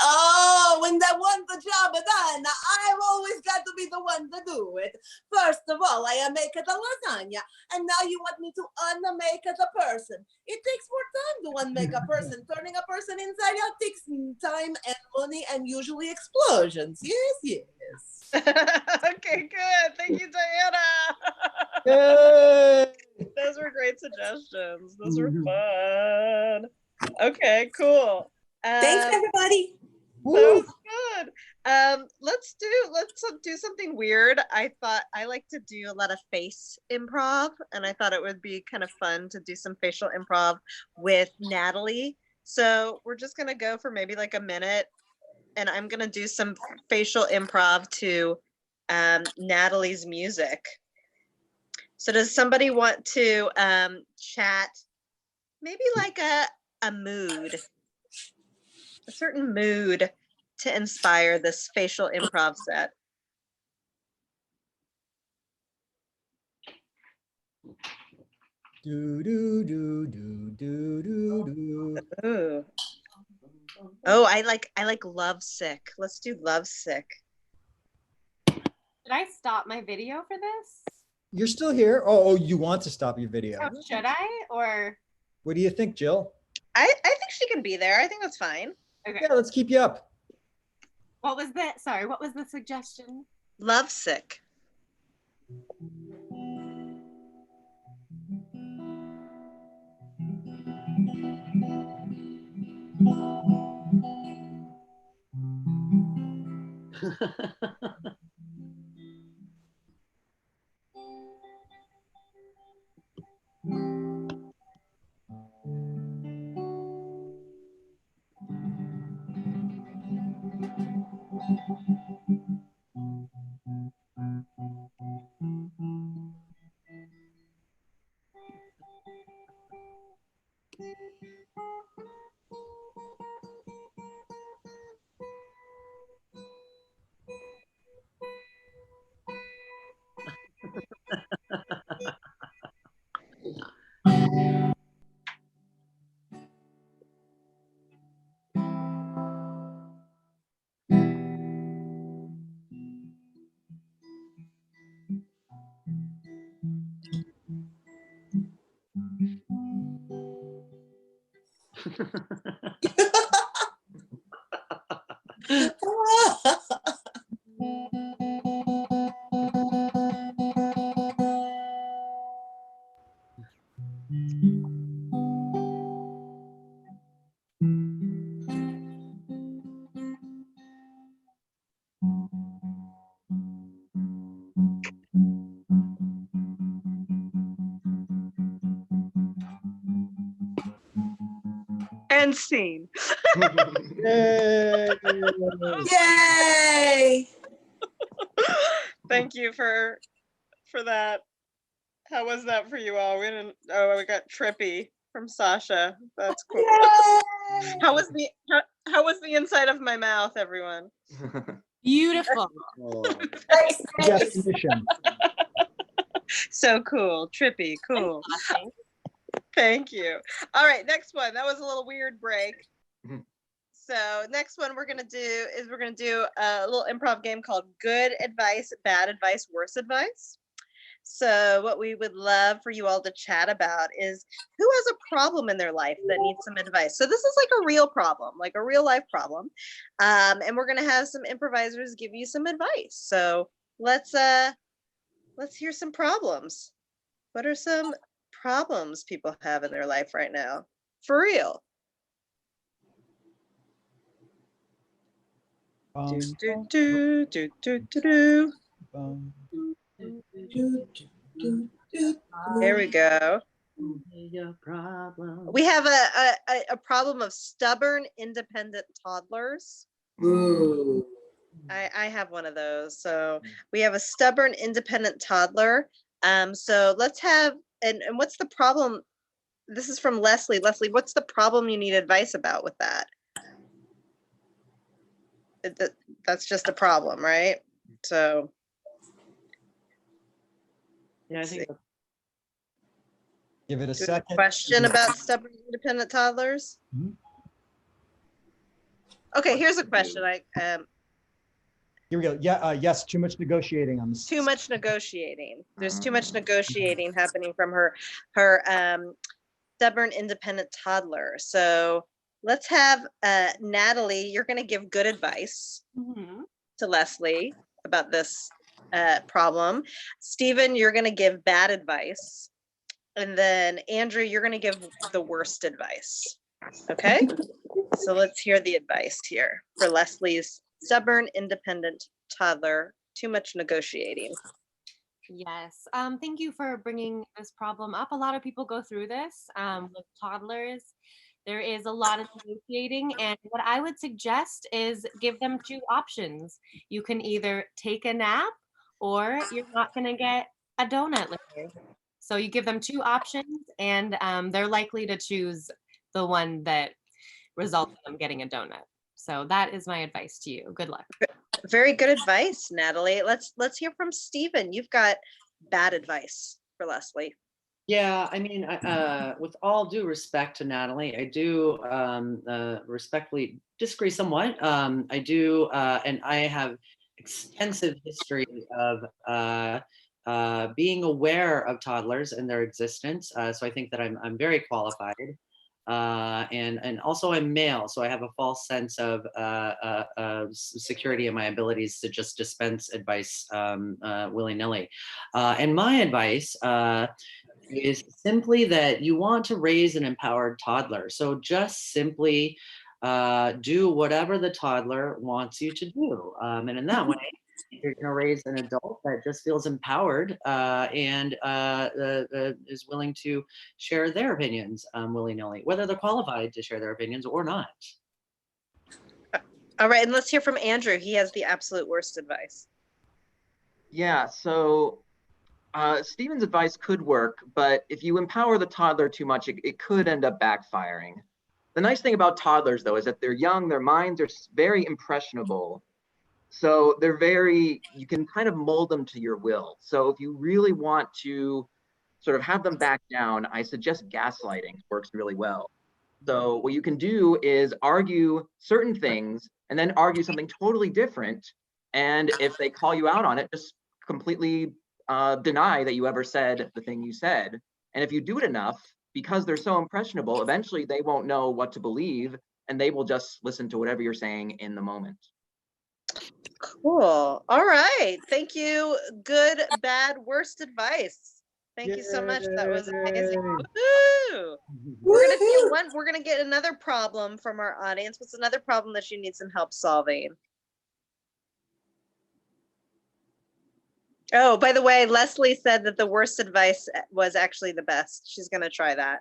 S7: Oh, when they want the job done, I've always got to be the one to do it. First of all, I make the lasagna, and now you want me to unmake the person. It takes more time to unmake a person. Turning a person inside out takes time and money and usually explosions. Yes.
S3: Okay, good. Thank you, Diana.
S1: Yay!
S3: Those were great suggestions. Those were fun. Okay, cool.
S7: Thanks, everybody.
S3: That was good. Let's do something weird. I thought I like to do a lot of face improv, and I thought it would be kind of fun to do some facial improv with Natalie. So we're just gonna go for maybe like a minute, and I'm gonna do some facial improv to Natalie's music. So does somebody want to chat maybe like a mood, a certain mood to inspire this facial improv set?
S1: Do do do do do do do.
S3: Ooh. Oh, I like lovesick. Let's do lovesick.
S2: Should I stop my video for this?
S1: You're still here? Oh, you want to stop your video?
S2: Oh, should I? Or
S1: What do you think, Jill?
S3: I think she can be there. I think that's fine.
S2: okay.
S1: Yeah, let's keep you up.
S2: What was that? Sorry, what was the suggestion?
S3: Lovesick. And scene.
S1: Yay!
S6: Yay!
S3: Thank you for that. How was that for you all? We got trippy from Sasha. That's cool. How was the inside of my mouth, everyone?
S2: Beautiful.
S6: Nice, nice.
S1: Definition.
S3: So cool. Trippy. Cool. Thank you. All right, next one. That was a little weird break.
S5: Mhm.
S3: So next one we're gonna do a little improv game called Good Advice, Bad Advice, Worse Advice. So what we would love for you all to chat about is who has a problem in their life that needs some advice. So this is like a real problem, like a real life problem. And we're gonna have some improvisers give you some advice. So let's hear some problems. What are some problems people have in their life right now? For real.
S1: Bum,
S3: Do, do, do, do, do, do.
S1: bum.
S3: There we go.
S4: Your problem.
S3: We have a problem of stubborn, independent toddlers.
S6: Ooh.
S3: I have one of those. So we have a stubborn, independent toddler. So let's have, and what's the problem? This is from Leslie. Leslie, what's the problem you need advice about with that? That's just a problem, right? So.
S4: Yeah, I think
S1: Give it a
S3: Do we have a
S1: second.
S3: question about stubborn, independent toddlers?
S1: Mhm.
S3: Okay, here's a question.
S1: Here we go. Yeah. Yes. Too much negotiating on this.
S3: Too much negotiating. There's too much negotiating happening from her stubborn, independent toddler. So let's have Natalie. You're going to give good advice to Leslie about this problem. Stephen, you're going to give bad advice. And then Andrew, you're going to give the worst advice. Okay? So let's hear the advice here for Leslie's stubborn, independent toddler. Too much negotiating.
S2: Yes. Thank you for bringing this problem up. A lot of people go through this with toddlers. There is a lot of negotiating, and what I would suggest is give them two options. You can either take a nap, or you're not going to get a donut later. So you give them two options, and they're likely to choose the one that results in them getting a donut. So that is my advice to you. Good luck.
S3: Very good advice, Natalie. Let's hear from Stephen. You've got bad advice for Leslie.
S4: Yeah, I mean, with all due respect to Natalie, I do respectfully disagree somewhat. I do, and I have extensive history of being aware of toddlers and their existence. So I think that I'm very qualified. And also I'm male, so I have a false sense of security in my abilities to just dispense advice willy-nilly. And my advice is simply that you want to raise an empowered toddler. So just simply do whatever the toddler wants you to do. And in that way, you're going to raise an adult that just feels empowered and is willing to share their opinions willy-nilly, whether they're qualified to share their opinions or not.
S3: All right, and let's hear from Andrew. He has the absolute worst advice.
S5: Yeah, so Stephen's advice could work, but if you empower the toddler too much, it could end up backfiring. The nice thing about toddlers, though, is that they're young, their minds are very impressionable. So you can kind of mold them to your will. So if you really want to sort of have them back down, I suggest gaslighting works really well. So what you can do is argue certain things and then argue something totally different. And if they call you out on it, just completely deny that you ever said the thing you said. And if you do it enough, because they're so impressionable, eventually they won't know what to believe and they will just listen to whatever you're saying in the moment.
S3: Cool. All right. Thank you. Good, bad, worst advice. Thank you so much. That was amazing. Woo! We're gonna get another problem from our audience. What's another problem that you need some help solving? Oh, by the way, Leslie said that the worst advice was actually the best. She's gonna try that.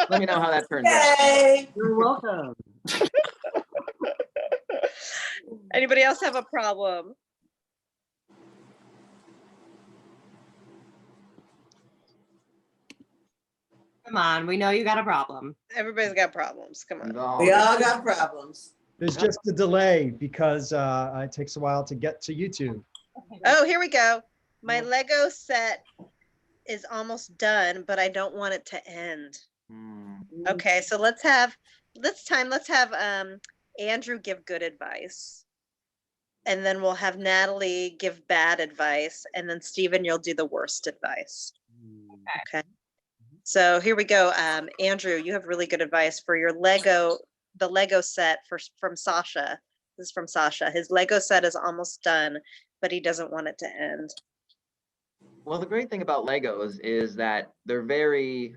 S5: Let me know how that turns out.
S6: Yay!
S4: You're welcome.
S3: Anybody else have a problem?
S2: Come on, we know you got a problem.
S3: Everybody's got problems. Come on.
S5: No.
S6: We all got problems.
S1: There's just a delay because it takes a while to get to YouTube.
S3: Oh, here we go. My Lego set is almost done, but I don't want it to end.
S5: Hmm.
S3: Okay, so let's have Andrew give good advice. And then we'll have Natalie give bad advice. And then Stephen, you'll do the worst advice. Okay. So here we go. Andrew, you have really good advice for your the Lego set from Sasha. This is from Sasha. His Lego set is almost done, but he doesn't want it to end.
S5: Well, the great thing about Legos is that they're very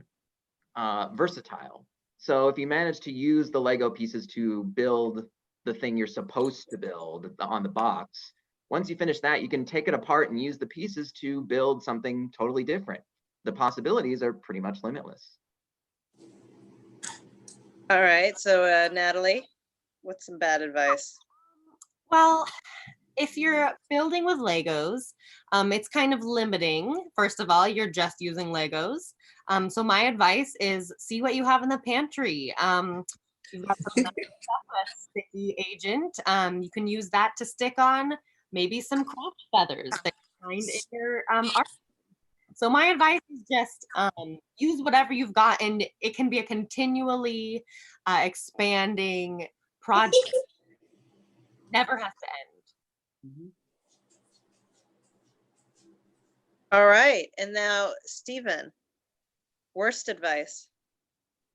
S5: versatile. So if you manage to use the Lego pieces to build the thing you're supposed to build on the box, once you finish that, you can take it apart and use the pieces to build something totally different. The possibilities are pretty much limitless.
S3: All right. So Natalie, what's some bad advice?
S2: Well, if you're building with Legos, it's kind of limiting. First of all, you're just using Legos. So my advice is see what you have in the pantry. You've got some nice stuff with sticky agent. You can use that to stick on maybe some crotch feathers that you find in your art. So my advice is just use whatever you've got, and it can be a continually expanding project. Never has to end.
S3: All right. And now, Stephen, worst advice.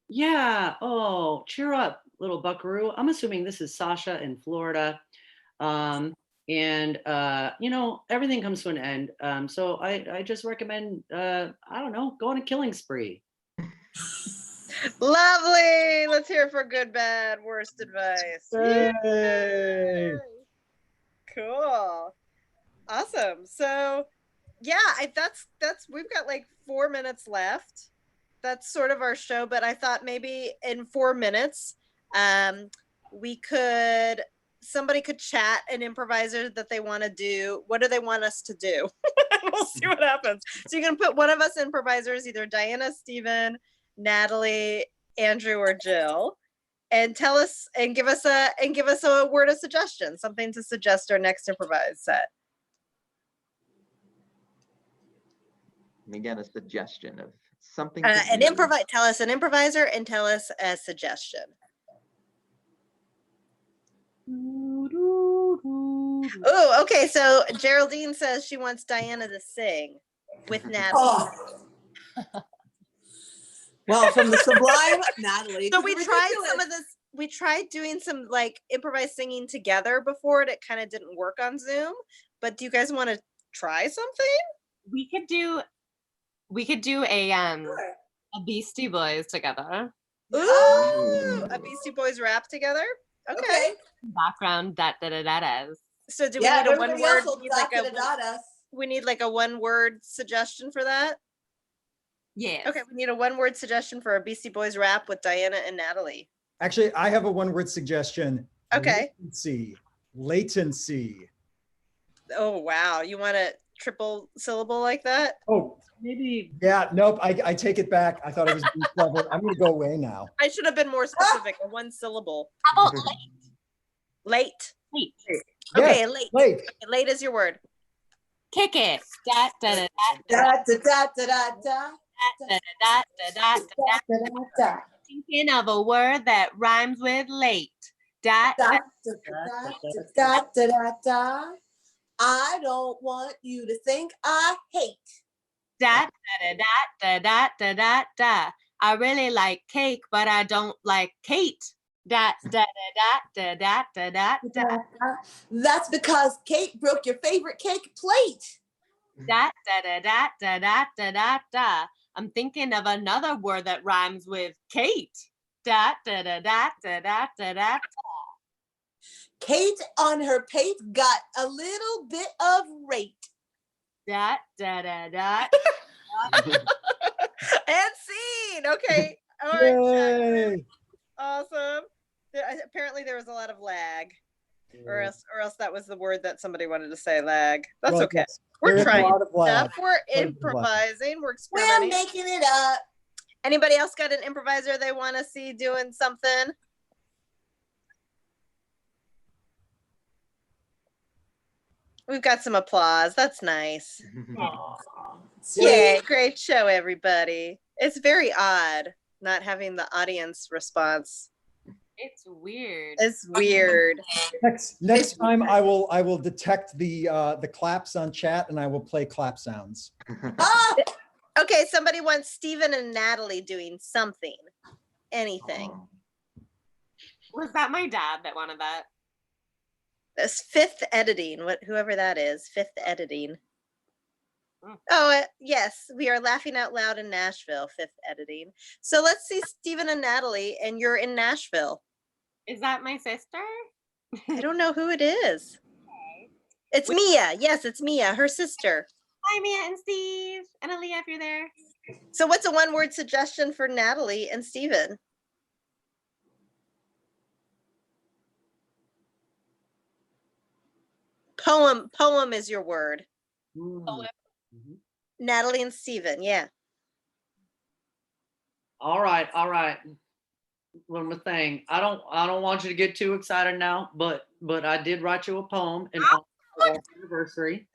S4: Yeah. Oh, cheer up, little buckaroo. I'm assuming this is Sasha in Florida. Everything comes to an end. So I just recommend, I don't know, go on a killing spree.
S3: Lovely. Let's hear it for good, bad, worst advice.
S1: Yay!
S3: Cool. Awesome. So yeah, that's we've got like 4 minutes left. That's sort of our show, but I thought maybe in 4 minutes, somebody could chat an improviser that they want to do. What do they want us to do? We'll see what happens. So you can put one of us improvisers, either Diana, Stephen, Natalie, Andrew, or Jill, and tell us and give us a word of suggestion, something to suggest our next improvised set.
S5: And again, a suggestion of something.
S3: Tell us an improviser and tell us a suggestion. Oh, okay. So Geraldine says she wants Diana to sing with Natalie.
S6: Oh. Well, from the sublime Natalie.
S3: So we tried some of this. We tried doing some like improvised singing together before, and it kind of didn't work on Zoom. But do you guys want to try something?
S2: We could do a Beastie Boys together.
S3: Ooh, a Beastie Boys rap together. Okay.
S2: Background that is.
S3: So do we need a one word? We need like a one word suggestion for that.
S2: Yeah.
S3: Okay, we need a one word suggestion for a Beastie Boys rap with Diana and Natalie.
S1: Actually, I have a one-word suggestion.
S3: Okay.
S1: Latency.
S3: Oh wow, you want a triple syllable like that?
S1: Oh,
S4: Maybe.
S1: yeah. Nope. I take it back. I thought it was being clever. I'm gonna go away now.
S3: I should have been more specific. A one syllable.
S2: How about
S3: Late.
S2: late?
S3: Okay,
S1: Yes,
S3: late.
S1: late.
S3: Okay, late is your word.
S2: Kick it. Da da da
S6: Da, da, da, da, da, da.
S2: da da da da da. Thinking of a word that rhymes with late. Da
S6: Da,
S2: da
S6: da, da, da, da, da. I don't want you to think I hate.
S2: da da da da da da da. I really like cake, but I don't like Kate. Da da da da da da da da.
S6: That's because Kate broke your favorite cake plate.
S2: Da da da da da da da da. I'm thinking of another word that rhymes with Kate. Da da da da da da da da.
S6: Kate on her pate got a little bit of rate.
S2: Da da da da.
S3: And scene. Okay. All right, chat.
S1: Yay!
S3: Awesome. Apparently there was a lot of lag, or else that was the word that somebody wanted to say. Lag. That's
S1: Well,
S3: okay.
S1: yes,
S3: We're
S1: there is a
S3: trying
S1: lot of lag.
S3: stuff. We're
S1: of lag.
S3: improvising. We're
S6: We're
S3: experimenting.
S6: making it up.
S3: Anybody else got an improviser they want to see doing something? We've got some applause. That's nice. Yay, great show, everybody. It's very odd not having the audience response.
S2: It's weird.
S3: It's weird.
S1: Next time I will detect the claps on chat and I will play clap sounds.
S6: Oh,
S3: Okay, somebody wants Stephen and Natalie doing something. Anything.
S2: Was that my dad that wanted that?
S3: This fifth editing, whoever that is, fifth editing.
S2: Mm.
S3: Oh, yes, we are laughing out loud in Nashville, fifth editing. So let's see Stephen and Natalie, and you're in Nashville.
S2: Is that my sister?
S3: I don't know who it is. It's Mia. Yes, it's Mia, her sister.
S2: Hi, Mia and Steve. And Aaliyah, if you're there.
S3: So what's a one-word suggestion for Natalie and Stephen? Poem is your word. Natalie and Stephen, yeah.
S4: All right. One more thing. I don't want you to get too excited now, but I did write you a poem in honor of our anniversary.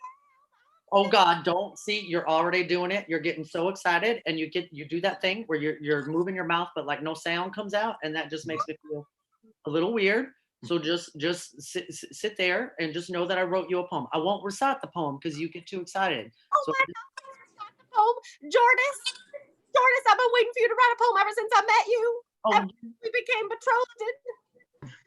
S4: Oh God, don't see, you're already doing it. You're getting so excited and you do that thing where you're moving your mouth, but like no sound comes out. And that just makes me feel a little weird. So just sit there and just know that I wrote you a poem. I won't recite the poem because you get too excited.
S2: Oh
S4: So
S2: my God, the poem. Jordis, I've been waiting for you to write a poem ever since I met you. We became betrothed.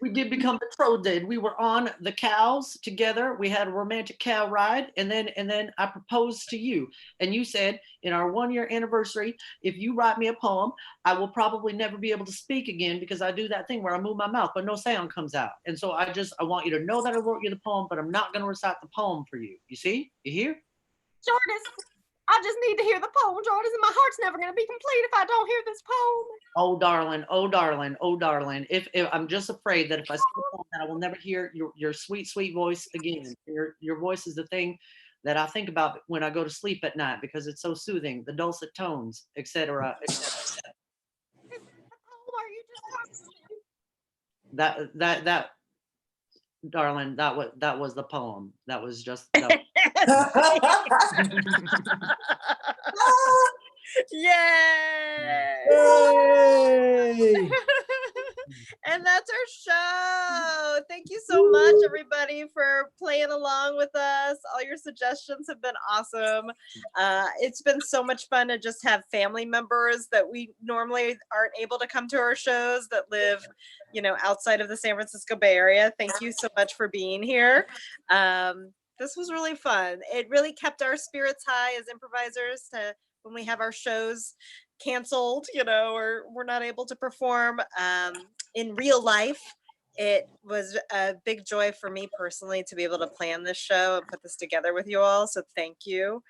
S4: we did become betrothed. We were on the cows together. We had a romantic cow ride, and then I proposed to you. And you said, in our 1-year anniversary, if you write me a poem, I will probably never be able to speak again because I do that thing where I move my mouth, but no sound comes out. And so I want you to know that I wrote you the poem, but I'm not going to recite the poem for you. You see? You hear?
S2: Jordis, I just need to hear the poem, Jordis, and my heart's never going to be complete if I don't hear this poem.
S4: Oh, darling, oh, darling, oh, darling. If I'm just afraid that if I sing a poem that I will never hear your sweet, sweet voice again. Your voice is the thing that I think about when I go to sleep at night because it's so soothing, the dulcet tones, etc.
S2: Are you just talking?
S4: That darling, that was the poem. That was just
S3: Yay!
S1: Yay!
S3: And that's our show. Thank you so much, everybody, for playing along with us. All your suggestions have been awesome. It's been so much fun to just have family members that we normally aren't able to come to our shows that live, outside of the San Francisco Bay Area. Thank you so much for being here. This was really fun. It really kept our spirits high as improvisers when we have our shows canceled, or we're not able to perform in real life. It was a big joy for me personally to be able to plan this show and put this together with you all. So thank you.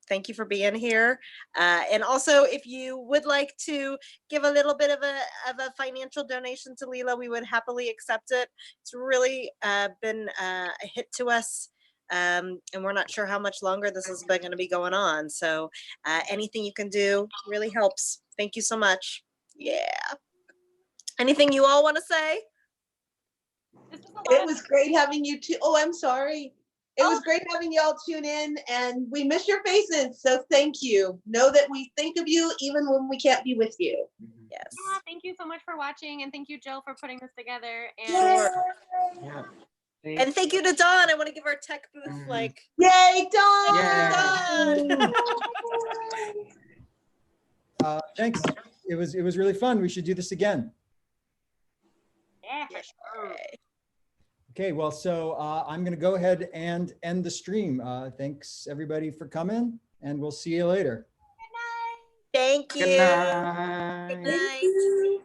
S3: Thank you for being here. And also, if you would like to give a little bit of a financial donation to Leela, we would happily accept it. It's really been a hit to us. And we're not sure how much longer this is going to be going on. So anything you can do really helps. Thank you so much. Yeah. Anything you all want to say?
S7: It was great having you too. Oh, I'm sorry. It was great having y'all tune in, and we miss your faces. So thank you. Know that we think of you even when we can't be with you.
S3: Yes.
S2: Yeah, thank you so much for watching, and thank you, Jill, for putting this together. And
S5: Yeah.
S3: And thank you to Dawn. I want to give our tech booth
S7: Yay, Dawn!
S5: Yeah.
S3: Dawn.
S1: Thanks. It was really fun. We should do this again.
S2: yeah, for sure.
S1: Okay, well, so I'm going to go ahead and end the stream. Thanks everybody for coming, and we'll see you later.
S3: Thank you.
S5: Good night.
S3: Good night.